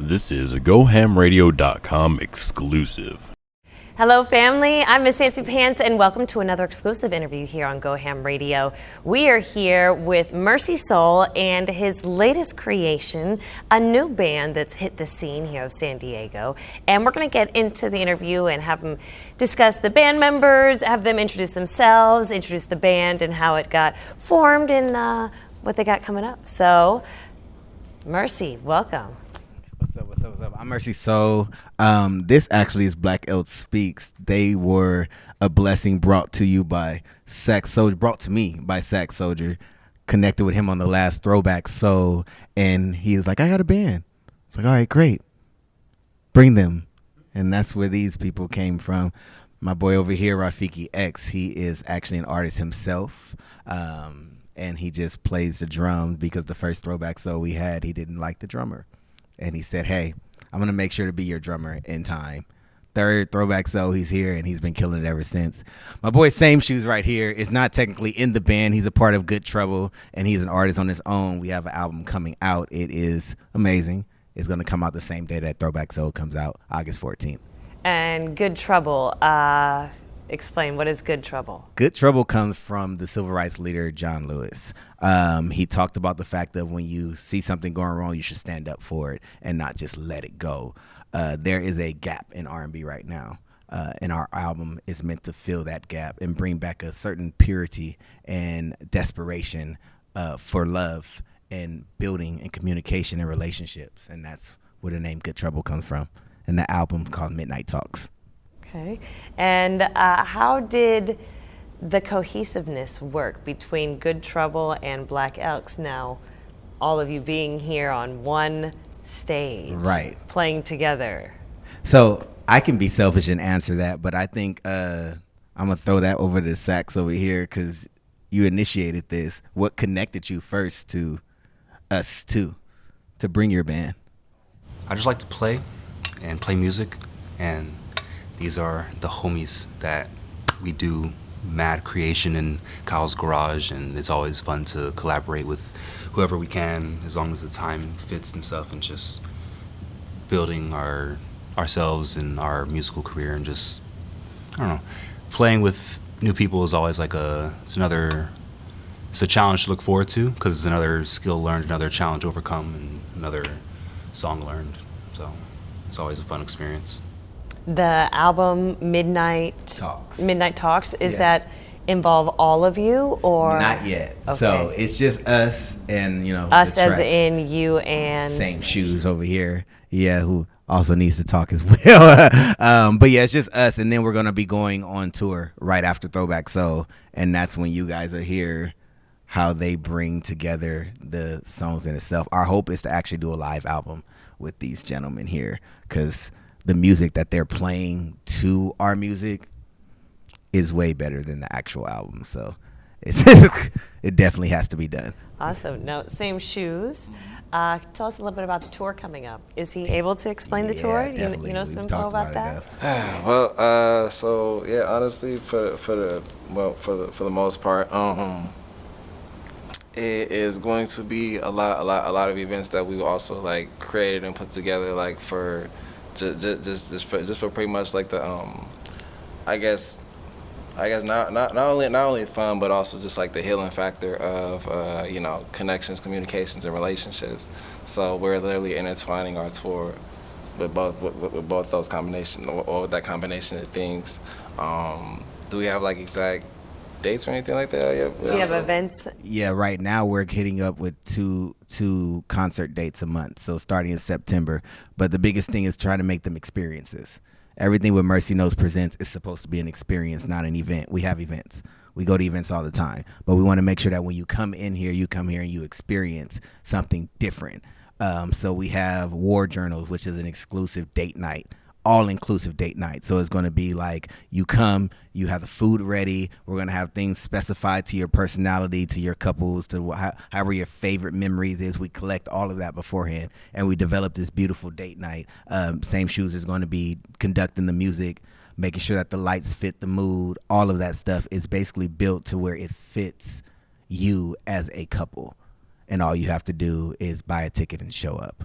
This is a GoHamRadio.com exclusive. Hello, family. I'm Miss Fancy Pants, and welcome to another exclusive interview here on Go Ham Radio. We are here with Mercy Soul and his latest creation, a new band that's hit the scene here of San Diego. And we're going to get into the interview and have them discuss the band members, have them introduce themselves, introduce the band, and how it got formed and what they got coming up. So, Mercy, welcome. What's up? I'm Mercy Soul. This actually is Black Elk Speaks. They were a blessing brought to you by Sax Soldier, brought to me by Sax Soldier. Connected with him on the last Throwback Soul, and he was like, I got a band. It's like, all right, great. Bring them. And that's where these people came from. My boy over here, Rafiki X, he is actually an artist himself. And he just plays the drums because the first Throwback Soul we had, he didn't like the drummer. And he said, hey, I'm going to make sure to be your drummer in time. Third Throwback Soul, he's here, and he's been killing it ever since. My boy Same Shoes right here is not technically in the band. He's a part of Good Trouble, and he's an artist on his own. We have an album coming out. It is amazing. It's going to come out the same day that Throwback Soul comes out, August 14th. And Good Trouble, explain, what is Good Trouble? Good Trouble comes from the civil rights leader, John Lewis. He talked about the fact that when you see something going wrong, you should stand up for it and not just let it go. There is a gap in R&B right now, and our album is meant to fill that gap and bring back a certain purity and desperation for love and building and communication and relationships. And that's where the name Good Trouble comes from. And the album called Midnight Talks. Okay. And how did the cohesiveness work between Good Trouble and Black Elks now, all of you being here on one stage, right, playing together? So I can be selfish and answer that, but I think I'm going to throw that over to Sax over here because you initiated this. What connected you first to us to bring your band? I just like to play and play music, and these are the homies that we do mad creation in Kyle's garage, and it's always fun to collaborate with whoever we can as long as the time fits and stuff, and just building ourselves and our musical career, and just, I don't know, playing with new people is always like it's a challenge to look forward to because it's another skill learned, another challenge overcome, and another song learned. So it's always a fun experience. The album Midnight Talks, is that involve all of you or not yet? Okay. So it's just us and us as in you and Same Shoes over here, who also needs to talk as well. But yeah, it's just us, and then we're gonna be going on tour right after Throwback Soul, and that's when you guys are here. How they bring together the songs in itself. Our hope is to actually do a live album with these gentlemen here, because the music that they're playing to our music is way better than the actual album. So it definitely has to be done. Awesome. Now, Same Shoes. Tell us a little bit about the tour coming up. Is he able to explain the tour? Definitely. You know some info about that? Well, so yeah, honestly, for the most part, it is going to be a lot of events that we also like created and put together, like for just for pretty much like the I guess not only fun, but also just like the healing factor of connections, communications, and relationships. So we're literally intertwining our tour with both those combination or with that combination of things. Do we have like exact dates or anything like that? Yeah. Do you have events? Yeah, right now we're hitting up with two concert dates a month, so starting in September. But the biggest thing is trying to make them experiences. Everything with Mercy Knows Presents is supposed to be an experience, not an event. We have events. We go to events all the time. But we want to make sure that when you come in here, you come here and you experience something different. So we have War Journals, which is an exclusive date night, all-inclusive date night. So it's going to be like you come, you have the food ready. We're going to have things specified to your personality, to your couples, to however your favorite memories is. We collect all of that beforehand, and we develop this beautiful date night. Same Shoes is going to be conducting the music, making sure that the lights fit the mood. All of that stuff is basically built to where it fits you as a couple. And all you have to do is buy a ticket and show up.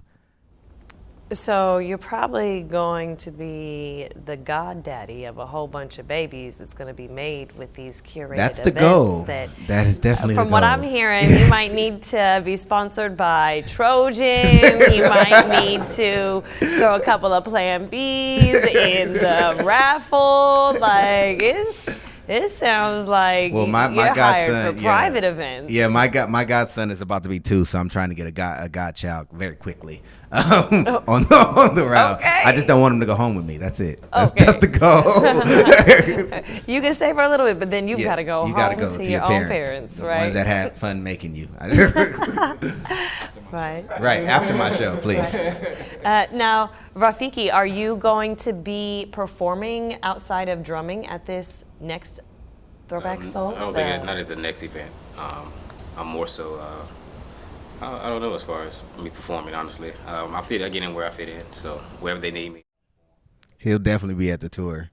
So you're probably going to be the goddaddy of a whole bunch of babies that's going to be made with these curated That's the events. goal. That is definitely the goal. From what I'm hearing, you might need to be sponsored by Trojan. You might need to throw a couple of Plan Bs in the raffle. Like it sounds like Well, my you're hired godson, for private events. Yeah, my godson is about to be 2, so I'm trying to get a godchild very quickly on the route. Okay. I just don't want him to go home with me. That's it. That's Okay. the goal. You can stay for a little bit, but then you've got to go you home gotta go to your own parents, the right? ones that had fun making you. Right. Right after my show, please. Now, Rafiki, are you going to be performing outside of drumming at this next Throwback Soul? I don't think not at the next event. I'm more so. I don't know as far as me performing. Honestly, I get in where I fit in. So wherever they need me. He'll definitely be at the tour.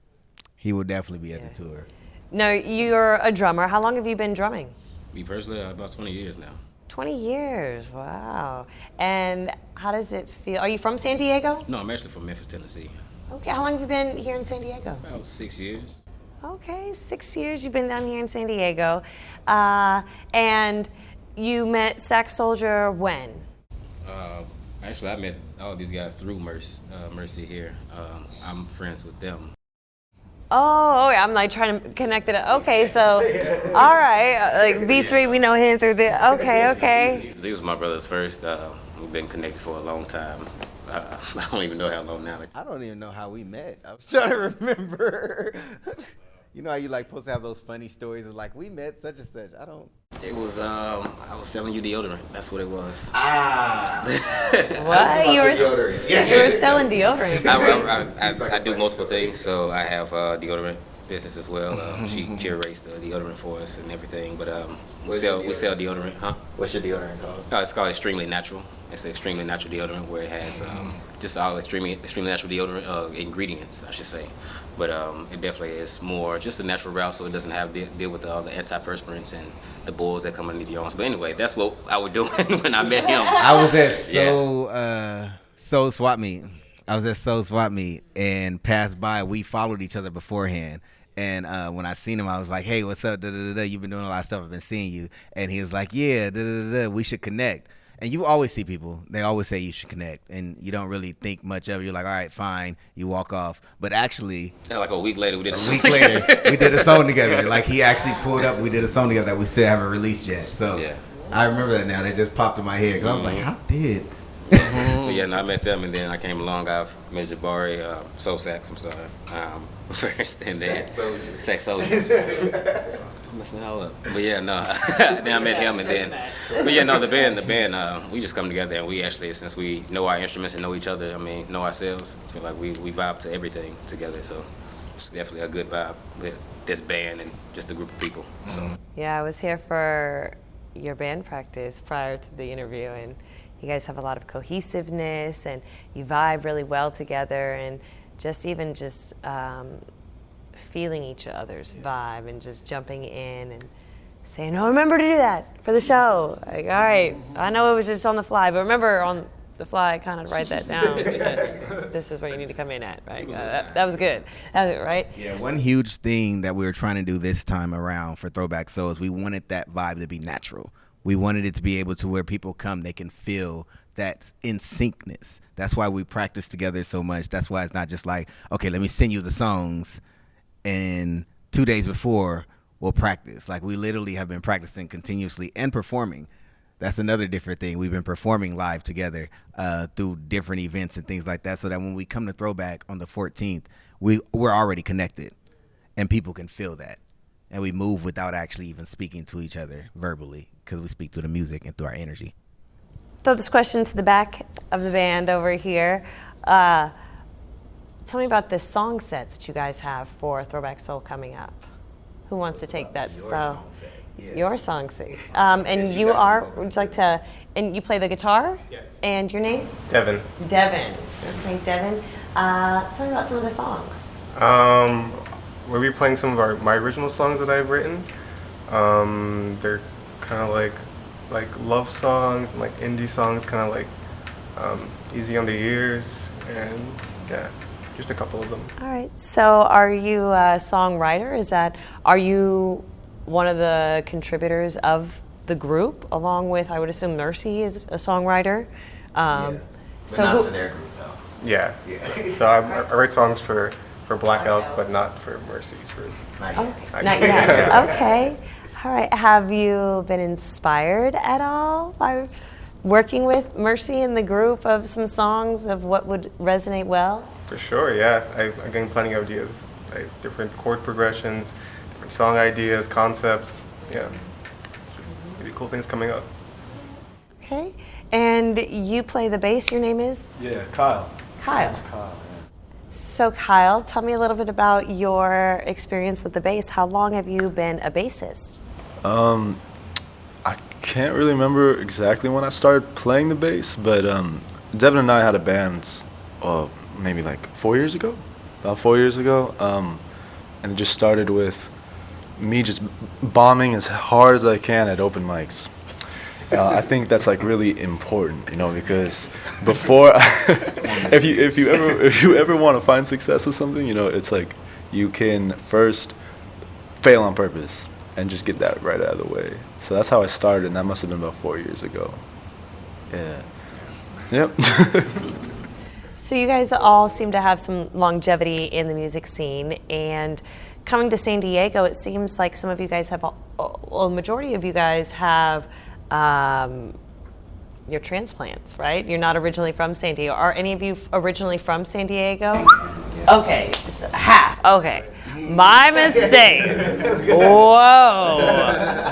He will definitely be at the tour. No, you're a drummer. How long have you been drumming? Me personally, about 20 years now. 20 years. Wow. And how does it feel? Are you from San Diego? No, I'm actually from Memphis, Tennessee. Okay. How long have you been here in San Diego? About 6 years. Okay, 6 years you've been down here in San Diego. And you met Sax Soldier when? Actually, I met all these guys through Mercy here. I'm friends with them. Oh, okay. I'm like trying to connect it. Okay, so, all right. Like B3, we know him through the, okay. These were my brothers first. We've been connected for a long time. I don't even know how long now. I don't even know how we met. I was trying to remember. You know how you like supposed to have those funny stories of like we met such and such. I don't. It was I was selling you deodorant. That's what it was. What? You were selling deodorant. I do multiple things, so I have deodorant business as well. She curates the deodorant for us and everything. But we sell deodorant, huh? What's your deodorant called? It's called Extremely Natural. It's an extremely natural deodorant where it has just all extremely natural deodorant ingredients, I should say. But it definitely is more just a natural route, so it doesn't have to deal with all the antiperspirants and the boils that come underneath your arms. But anyway, that's what I was doing when I met him. I was at Soul Swap Meet. I was at Soul Swap Meet and passed by. We followed each other beforehand. And when I seen him, I was like, hey, what's up? You've been doing a lot of stuff. I've been seeing you. And he was like, yeah, we should connect. And you always see people. They always say you should connect. And you don't really think much of it. You're like, all right, fine. You walk off. But actually, like a week later, we did a song together. We did a song together. Like, he actually pulled up. We did a song together that we still haven't released yet. So yeah. I remember that now. That just popped in my head. Because I was like, how did? But yeah, I met them, and then I came along. I've met Jabari, Soul Sax, I'm sorry, first, and then Sax Soldier. I'm messing it all up. But yeah, no. Then I met him, and then, but yeah, no, the band, we just come together, and we actually, since we know our instruments and know each other, know ourselves, I feel like we vibe to everything together. So it's definitely a good vibe with this band and just a group of people. So. Yeah, I was here for your band practice prior to the interview, and you guys have a lot of cohesiveness and you vibe really well together, and just feeling each other's vibe and just jumping in and saying, oh, remember to do that for the show. Like, all right, I know it was just on the fly, but remember on the fly, kind of write that down. This is where you need to come in at, right? That was good. That was it, right? Yeah, one huge thing that we were trying to do this time around for Throwback Soul is we wanted that vibe to be natural. We wanted it to be able to where people come, they can feel that in syncness. That's why we practice together so much. That's why it's not just like, okay, let me send you the songs, and 2 days before we'll practice. Like, we literally have been practicing continuously and performing. That's another different thing. We've been performing live together through different events and things like that, so that when we come to Throwback on the 14th, we're already connected, and people can feel that. And we move without actually even speaking to each other verbally, because we speak through the music and through our energy. Throw this question to the back of the band over here. Tell me about the song sets that you guys have for Throwback Soul coming up. Who wants to take that? Your song set. And you would you like to, and you play the guitar? Yes. And your name? Devin. Devin. Okay, Devin. Tell me about some of the songs. We'll be playing some of my original songs that I've written. They're kind of like love songs and like indie songs, kind of like easy on the ears. and yeah, just a couple of them. All right. So, are you a songwriter? Are you one of the contributors of the group, along with, I would assume, Mercy is a songwriter? But So not who- for their group though. Yeah. So I write songs for Black Elk, but not for Mercy. Not yet. Okay. Not yet. Okay. All right. Have you been inspired at all by working with Mercy in the group of some songs of what would resonate well? For sure, yeah. I gained plenty of ideas, like different chord progressions, different song ideas, concepts. Yeah, really cool things coming up. Okay. And you play the bass. Your name is? Yeah, Kyle. Kyle. It's Kyle. So Kyle, tell me a little bit about your experience with the bass. How long have you been a bassist? I can't really remember exactly when I started playing the bass, but Devin and I had a band maybe like 4 years ago, about 4 years ago, and it just started with me just bombing as hard as I can at open mics. I think that's like really important, because before, if you ever want to find success with something, it's like you can first fail on purpose and just get that right out of the way. So that's how I started, and that must have been about 4 years ago. Yeah. Yep. So you guys all seem to have some longevity in the music scene, and coming to San Diego, it seems like some of you guys have, the majority of you guys have your transplants, right? You're not originally from San Diego. Are any of you originally from San Diego? Yes. Okay, so half. Okay, my mistake. Whoa,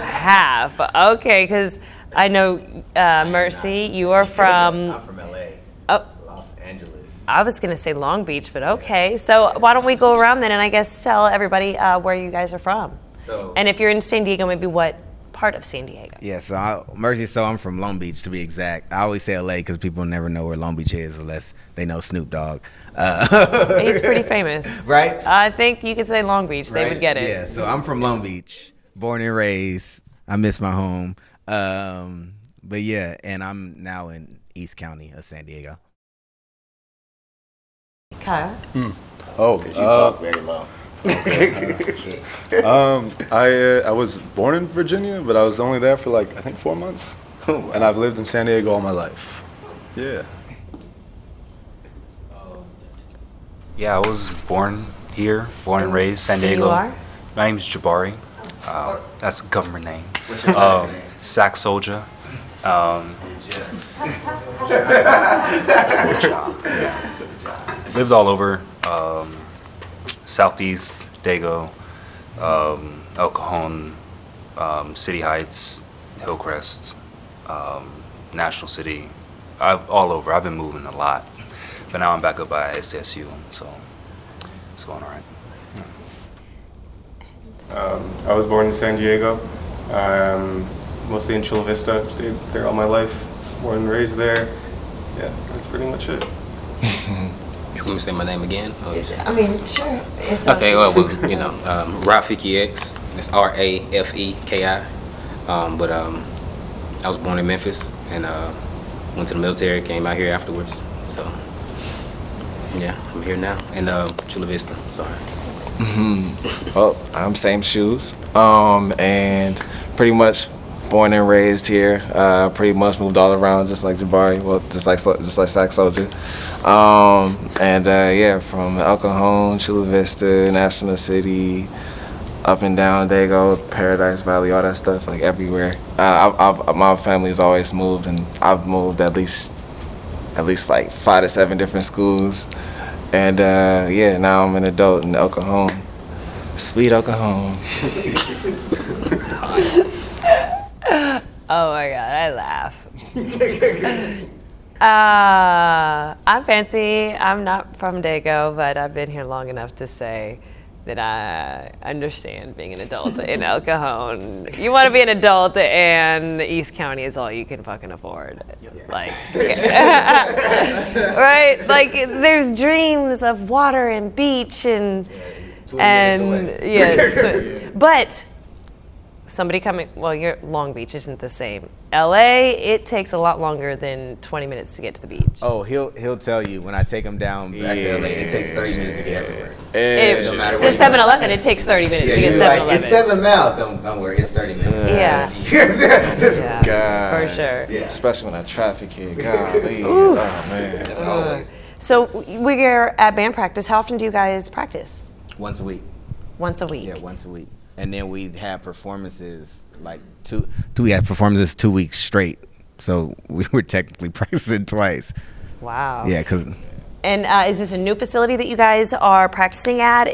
half. Okay, because I know Mercy, you are from. I'm from LA. Oh, Los Angeles. I was gonna say Long Beach, but okay. So why don't we go around then, and I guess tell everybody where you guys are from. And if you're in San Diego, maybe what part of San Diego? Yeah, so Mercy, so I'm from Long Beach to be exact. I always say LA because people never know where Long Beach is unless they know Snoop Dogg. He's pretty famous. Right? I think you could say Long Beach. They would get it. Yeah, so I'm from Long Beach, born and raised. I miss my home. But yeah, and I'm now in East County of San Diego. Kyle? Oh, You talk very low. I was born in Virginia, but I was only there for I think 4 months, and I've lived in San Diego all my life. Yeah. Yeah, I was born here, born and raised San Diego. You are? My name's Jabari. That's a government name. Sac Soldier. Lived all over. Southeast Dago, El Cajon, City Heights, Hillcrest, National City, all over. I've been moving a lot, but now I'm back up by SSU, so it's going all right. I was born in San Diego, mostly in Chula Vista. Stayed there all my life, born and raised there. Yeah, that's pretty much it. Let me say my name again. I mean, sure. Okay, well, Rafiki X. It's Rafeki. But I was born in Memphis and went to the military. Came out here afterwards. So yeah, I'm here now in Chula Vista. Sorry. Well, I'm same shoes. And pretty much born and raised here. Pretty much moved all around, just like Jabari. Well, just like Sac Soldier. Yeah, from El Cajon, Chula Vista, National City, up and down Dago, Paradise Valley, all that stuff, like everywhere. My family's always moved, and I've moved at least like 5 to 7 different schools. And yeah, now I'm an adult in El Cajon. Sweet El Cajon. Oh my God, I laugh. I'm Fancy. I'm not from Dago, but I've been here long enough to say that I understand being an adult in El Cajon. You want to be an adult, and East County is all you can fucking afford. Like, right? Like, there's dreams of water and beach and yeah. But somebody coming, well, your Long Beach isn't the same. LA, it takes a lot longer than 20 minutes to get to the beach. Oh, he'll tell you when I take him down back to LA, it takes 30 minutes to get everywhere. No matter to where you 7-Eleven, it takes 30 minutes to get you're like, 7-Eleven. it's 7 miles. Don't worry, it's 30 minutes. Yeah. God. For sure. Yeah. Especially when that traffic hit. Golly. Oh, man. That's always. So we're at band practice. How often do you guys practice? Once a week. Once a week. Yeah, once a week. And then we have performances like we had performances 2 weeks straight. So we were technically practicing twice. Wow. Yeah, because And is this a new facility that you guys are practicing at,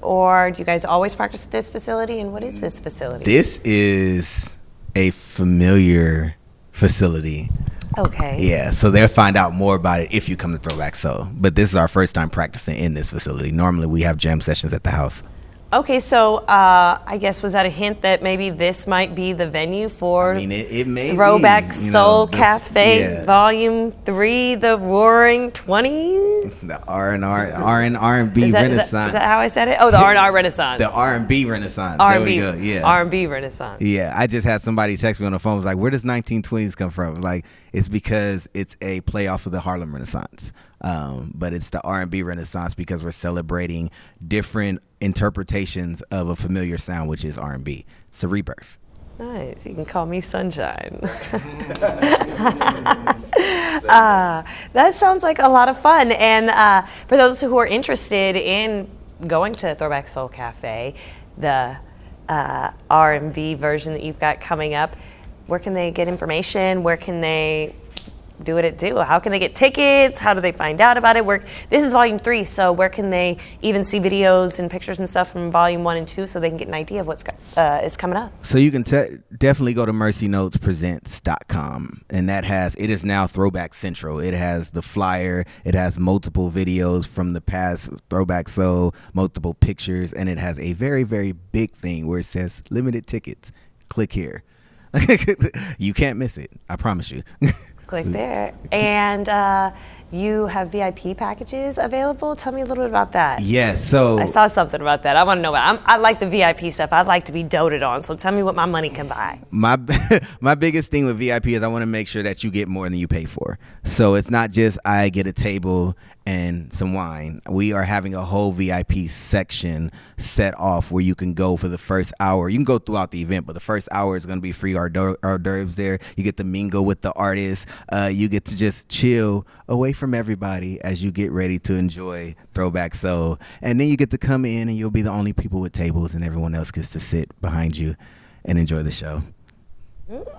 or do you guys always practice at this facility? And what is this facility? this is a familiar facility. Okay. Yeah, so they'll find out more about it if you come to Throwback Soul. But this is our first time practicing in this facility. Normally we have jam sessions at the house. Okay, so I guess was that a hint that maybe this might be the venue for I mean, it may Throwback be, Soul Cafe yeah. Volume 3, the Roaring 20s? The R&B Renaissance. Is that how I said it? Oh, the R&R Renaissance. The R&B Renaissance. R&B, there we go. Yeah. R&B Renaissance. Yeah, I just had somebody text me on the phone. Was like, "Where does 1920s come from?" Like, it's because it's a play off of the Harlem Renaissance, but it's the R&B Renaissance because we're celebrating different interpretations of a familiar sound, which is R&B. It's a rebirth. Nice. You can call me Sunshine. That sounds like a lot of fun. And for those who are interested in going to Throwback Soul Cafe, the R&B version that you've got coming up, where can they get information? Where can they do what it do? How can they get tickets? How do they find out about it? This is Volume 3, so where can they even see videos and pictures and stuff from Volume 1 and 2 so they can get an idea of what's is coming up? So you can definitely go to mercynotespresents.com, and it is now Throwback Central. It has the flyer, it has multiple videos from the past Throwback Soul, multiple pictures, and it has a very, very big thing where it says limited tickets. Click here. You can't miss it. I promise you. Click there. And you have VIP packages available. Tell me a little bit about that. Yes. So I saw something about that. I want to know what I like the VIP stuff. I'd like to be doted on. So tell me what my money can buy. my biggest thing with VIP is I want to make sure that you get more than you pay for. So it's not just I get a table and some wine. We are having a whole VIP section set off where you can go for the first hour. You can go throughout the event, but the first hour is going to be free hors d'oeuvres there. You get to mingle with the artists. You get to just chill away from everybody as you get ready to enjoy Throwback Soul. And then you get to come in and you'll be the only people with tables and everyone else gets to sit behind you and enjoy the show.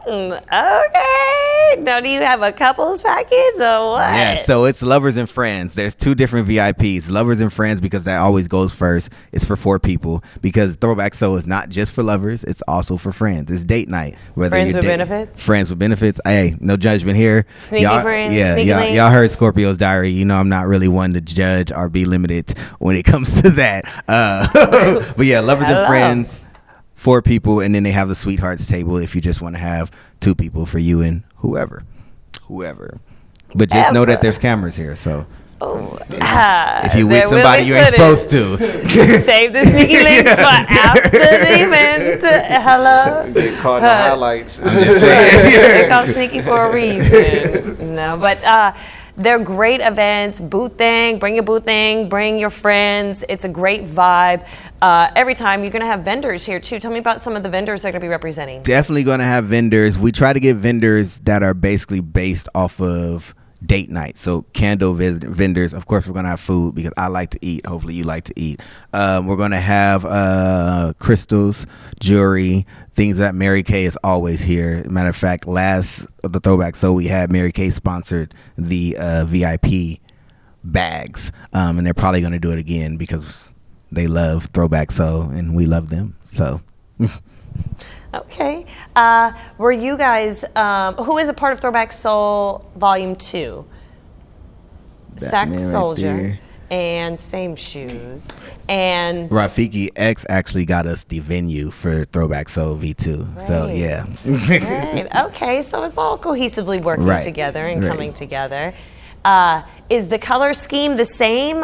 Okay. Now, do you have a couples package or what? Yeah, so it's lovers and friends. There's two different VIPs. Lovers and friends, because that always goes first. It's for 4 people because Throwback Soul is not just for lovers. It's also for friends. It's date night. Friends with benefits? Friends with benefits. Hey, no judgment here. Sneaky friends, Yeah, sneaky links. y'all heard Scorpio's Diary. You know I'm not really one to judge or be limited when it comes to that. But yeah, lovers and friends. 4 people, and then they have the sweethearts table if you just want to have 2 people for you and whoever. But just know that there's cameras here, so if you with somebody you ain't supposed to, save the sneaky links for after the event. Hello. Get caught in the highlights. I'm just saying. They're called sneaky for a reason. No, but they're great events. Booth thing, bring your booth thing, bring your friends. It's a great vibe. Every time you're going to have vendors here too. Tell me about some of the vendors they're going to be representing. Definitely going to have vendors. We try to get vendors that are basically based off of date night. So candle vendors. Of course, we're going to have food because I like to eat. Hopefully you like to eat. We're going to have crystals, jewelry, things that Mary Kay is always here. Matter of fact, last the Throwback Soul we had, Mary Kay sponsored the VIP bags. And they're probably going to do it again because they love Throwback Soul and we love them. So Okay. Were you guys, who is a part of Throwback Soul Volume 2? Sack man right Soldier there. and Same Shoes. And Rafiki X actually got us the venue for Throwback Soul V2. So Right. yeah. Right. Okay, so it's all cohesively working Right. together and Right. coming together. Is the color scheme the same?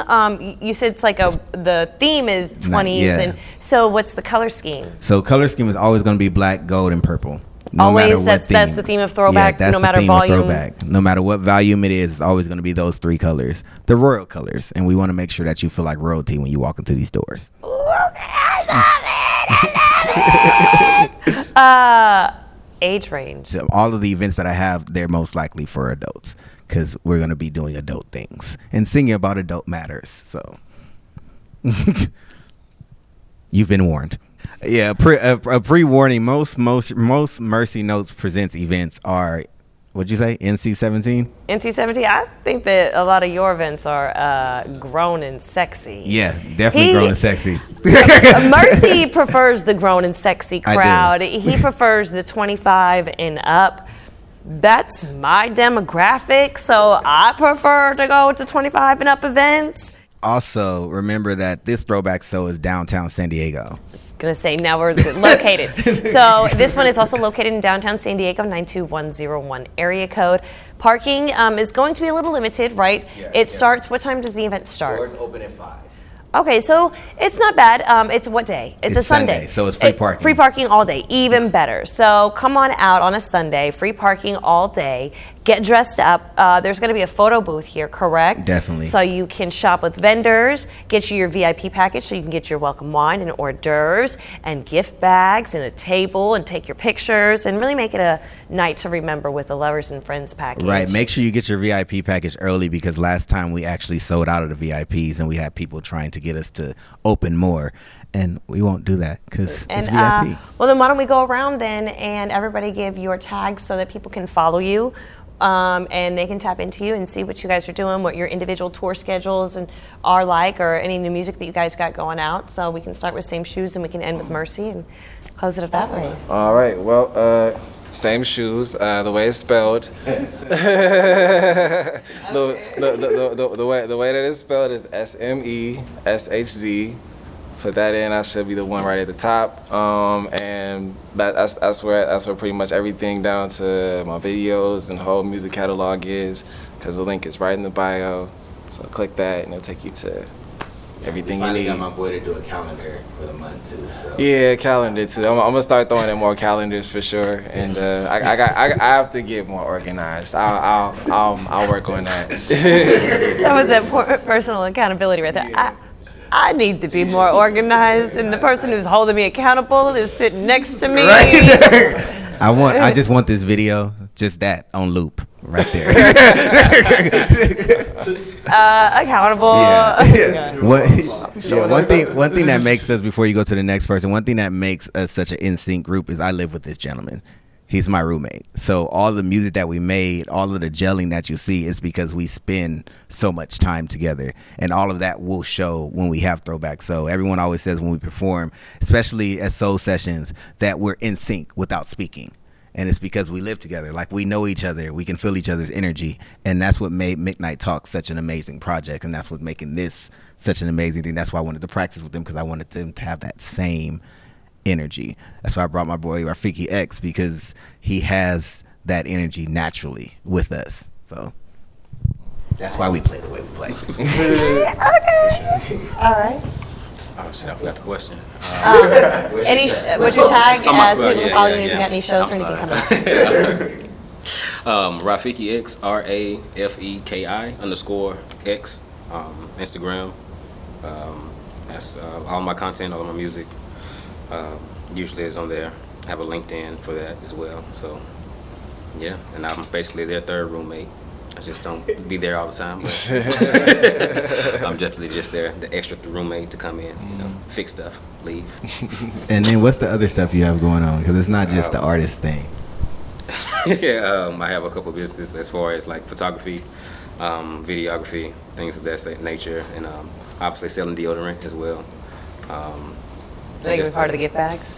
You said it's like the theme is 20s, yeah. and so what's the color scheme? So color scheme is always going to be black, gold, and purple. No Always, matter what that's the theme of throwback, Yeah, that's no the matter theme of volume. throwback. No matter what volume it is, it's always going to be those 3 colors, the royal colors, and we want to make sure that you feel like royalty when you walk into these doors. Age range. So all of the events that I have, they're most likely for adults because we're going to be doing adult things and singing about adult matters. So you've been warned. Yeah, a pre-warning. Most Mercy Notes Presents events are, what'd you say, NC-17? NC-17. I think that a lot of your events are grown and sexy. Yeah, definitely grown and sexy. Mercy prefers the grown and sexy crowd. He prefers the 25 and up. That's my demographic, so I prefer to go to 25 and up events. Also, remember that this throwback show is downtown San Diego. Gonna say now where is it located. So this one is also located in downtown San Diego, 92101 area code. Parking is going to be a little limited, right? It starts, what time does the event start? Doors open at 5. Okay, so it's not bad. It's what day? It's a Sunday. So it's free parking. Free parking all day, even better. So come on out on a Sunday, free parking all day. Get dressed up. There's going to be a photo booth here, correct? Definitely. So you can shop with vendors, get you your VIP package so you can get your welcome wine and hors d'oeuvres and gift bags and a table and take your pictures and really make it a night to remember with the Lovers and Friends package. Right. Make sure you get your VIP package early because last time we actually sold out of the VIPs and we had people trying to get us to open more. And we won't do that because it's VIP. Well, then why don't we go around then and everybody give your tags so that people can follow you. And they can tap into you and see what you guys are doing, what your individual tour schedules are like, or any new music that you guys got going out. So we can start with Same Shoes and we can end with Mercy and close it up that way. All right. Well, Same Shoes. The way it's spelled. the way that it's spelled is SMESHZ. Put that in. I should be the one right at the top. And that's where pretty much everything down to my videos and whole music catalog is, because the link is right in the bio. So click that and it'll take you to everything you need. Got my boy to do a calendar for the month too. So. Yeah, calendar too. I'm gonna start throwing in more calendars for sure. And I have to get more organized. I'll work on that. That was that personal accountability right there. I need to be more organized, and the person who's holding me accountable is sitting next to me. Right. I just want this video, just that on loop, right there. Accountable. Yeah. One thing that makes us, before you go to the next person, one thing that makes us such an in-sync group is I live with this gentleman. He's my roommate. So all the music that we made, all of the gelling that you see is because we spend so much time together. And all of that will show when we have throwback. So everyone always says when we perform, especially at Soul Sessions, that we're in sync without speaking. And it's because we live together. Like, we know each other. We can feel each other's energy. And that's what made Midnight Talk such an amazing project. And that's what making this such an amazing thing. That's why I wanted to practice with them, because I wanted them to have that same energy. That's why I brought my boy Rafiki X, because he has that energy naturally with us. So that's why we play the way we play. Okay. All right. Oh shit, I forgot the question. What's your tag as people can follow you if you got any shows or I'm anything coming up? Rafiki X, RAFEKI_X, Instagram. That's all my content, all my music. Usually is on there. I have a LinkedIn for that as well. So yeah, and I'm basically their third roommate. I just don't be there all the time, but I'm definitely just there, the extra roommate to come in, fix stuff, leave. And then what's the other stuff you have going on? Because it's not just the artist thing. Yeah, I have a couple businesses as far as like photography, videography, things of that nature, and obviously selling deodorant as well. Are you part of the gift bags?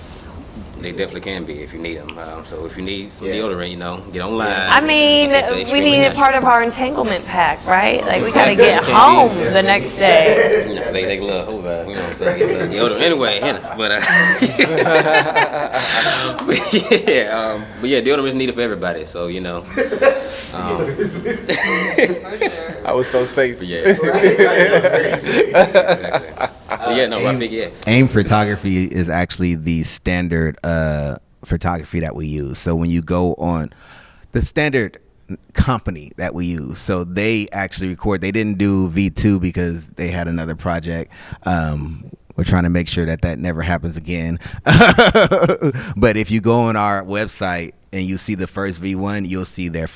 They definitely can be if you need them. So if you need some deodorant, get online. I mean, They're we extremely need it natural. part of our entanglement pack, right? Like, we gotta get home the next day. They take a little Hoover, you know what I'm saying? Get a little deodorant. Anyway, but yeah, deodorant is needed for everybody. So I was so safe. Yeah. Exactly. Yeah, no, Rafiki X. AIM Photography is actually the standard photography that we use. So when you go on the standard company that we use, so they actually record. They didn't do V2 because they had another project. We're trying to make sure that never happens again. But if you go on our website and you see the first V1, you'll see their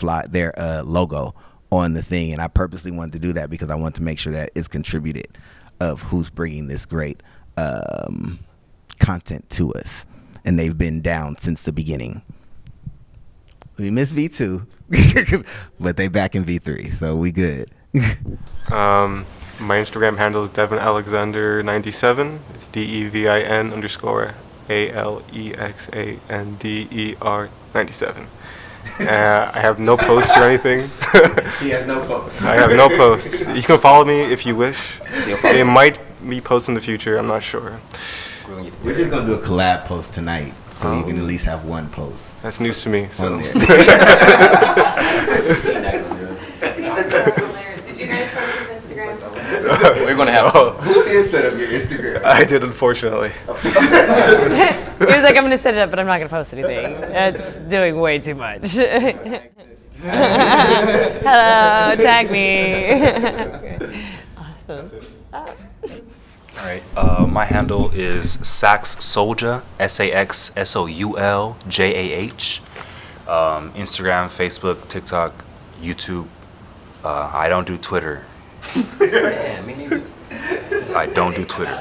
logo on the thing. And I purposely wanted to do that because I want to make sure that it's contributed of who's bringing this great content to us. And they've been down since the beginning. We missed V2, but they back in V3, so we good. My Instagram handle is Devin Alexander 97. It's DEVIN_ALEXANDER 97. I have no posts or anything. He has no posts. I have no posts. You can follow me if you wish. It might be posts in the future. I'm not sure. We're just gonna do a collab post tonight, so you can at least have one post. That's news to me. So. On there. Did you guys set up his Instagram? We're gonna have. Who did set up your Instagram? I did, unfortunately. He was like, I'm gonna set it up, but I'm not gonna post anything. That's doing way too much. Hello, tag me. Awesome. All right. My handle is Sax Soulja, SAXSOULJAH. Instagram, Facebook, TikTok, YouTube. I don't do Twitter. I don't do Twitter.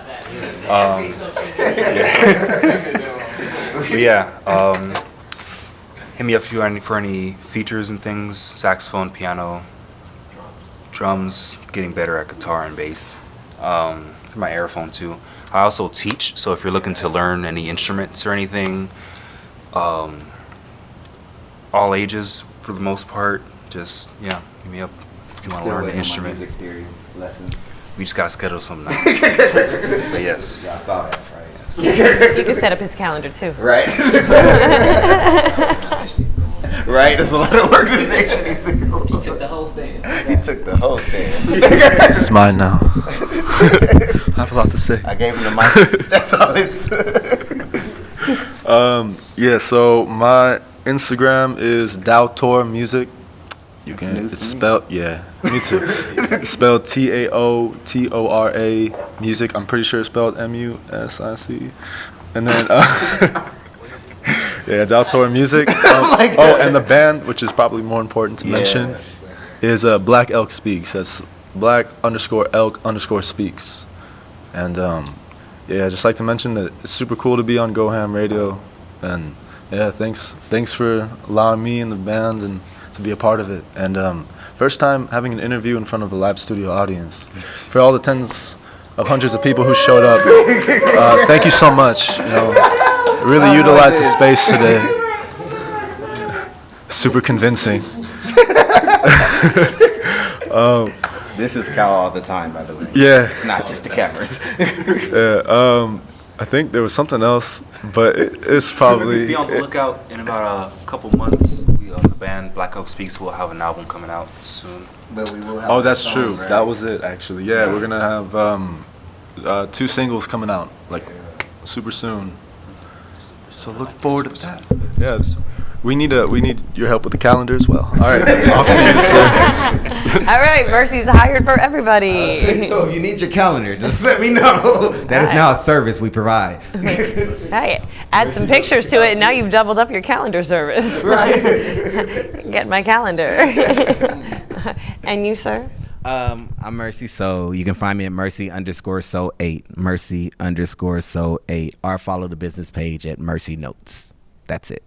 Hit me up for any features and things. Saxophone, piano, drums. Getting better at guitar and bass. My Aerophone too. I also teach, so if you're looking to learn any instruments or anything, all ages for the most part, just hit me up if you want to learn the instrument. Music theory lessons. We just gotta schedule something out. But yes. Yeah, I saw that. Right. You can set up his calendar too. Right. Right. There's a lot of organization. He took the whole stand. He took the whole stand. This is mine now. I have a lot to say. I gave him the mic. That's all it's. So my Instagram is Daotor Music. It's spelled, me too. It's spelled TAOTORA Music. I'm pretty sure it's spelled MUSIC. And then, Daotor Music. And the band, which is probably more important to mention, is Black Elk Speaks. That's Black_Elk_Speaks. And I'd just like to mention that it's super cool to be on Go Ham Radio. And thanks for allowing me and the band and to be a part of it. And first time having an interview in front of a live studio audience. For all the tens of hundreds of people who showed up, thank you so much. Really utilized the space today. Super convincing. This is Cal all the time, by the way. Yeah. It's not just the cameras. I think there was something else, but it's probably. Be on the lookout in about a couple months. The band Black Oak Speaks will have an album coming out soon. But we will have that's true. songs, right? That was it, actually. Yeah, we're gonna have 2 singles coming out super soon. So look forward to that. Yeah, we need your help with the calendar as well. All right, off to you, sir. All right, Mercy's hired for everybody. So if you need your calendar, just let me know. That is now a service we provide. Right. Add some pictures to it, and now you've doubled up your calendar service. Right. Get my calendar. And you, sir? I'm Mercy So. You can find me at Mercy_So8. Mercy_So8. Or follow the business page at Mercy Notes. That's it.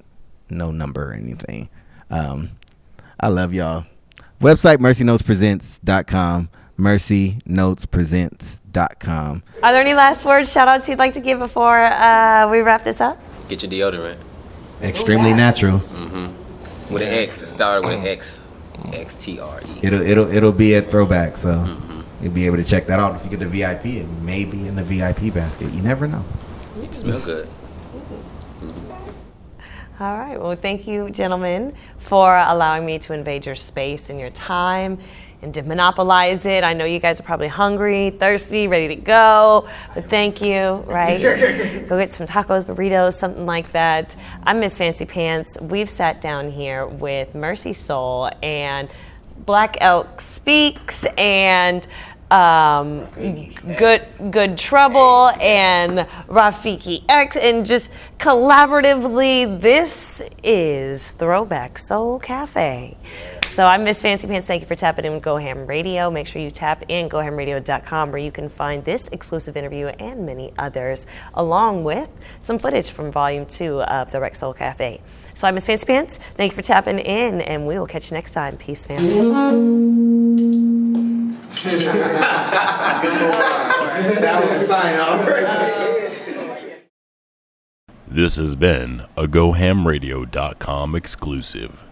No number or anything. I love y'all. Website mercynotespresents.com. mercynotespresents.com. Are there any last words, shout outs you'd like to give before we wrap this up? Get your deodorant. Extremely natural. With an X. It started with an X. XTRE. It'll be a throwback, so you'll be able to check that out if you get the VIP. It may be in the VIP basket. You never know. It smell good. All right. Well, thank you, gentlemen, for allowing me to invade your space and your time and to monopolize it. I know you guys are probably hungry, thirsty, ready to go, but thank you, right? Go get some tacos, burritos, something like that. I'm Miss Fancy Pants. We've sat down here with Mercy Soul and Black Elk Speaks and Good Trouble and Rafiki X, and just collaboratively, this is Throwback Soul Cafe. So I'm Miss Fancy Pants. Thank you for tapping in with Go Ham Radio. Make sure you tap in gohamradio.com where you can find this exclusive interview and many others, along with some footage from Volume 2 of Throwback Soul Cafe. So I'm Miss Fancy Pants. Thank you for tapping in, and we will catch you next time. Peace, family. That was a sign off. This has been a GoHamRadio.com exclusive.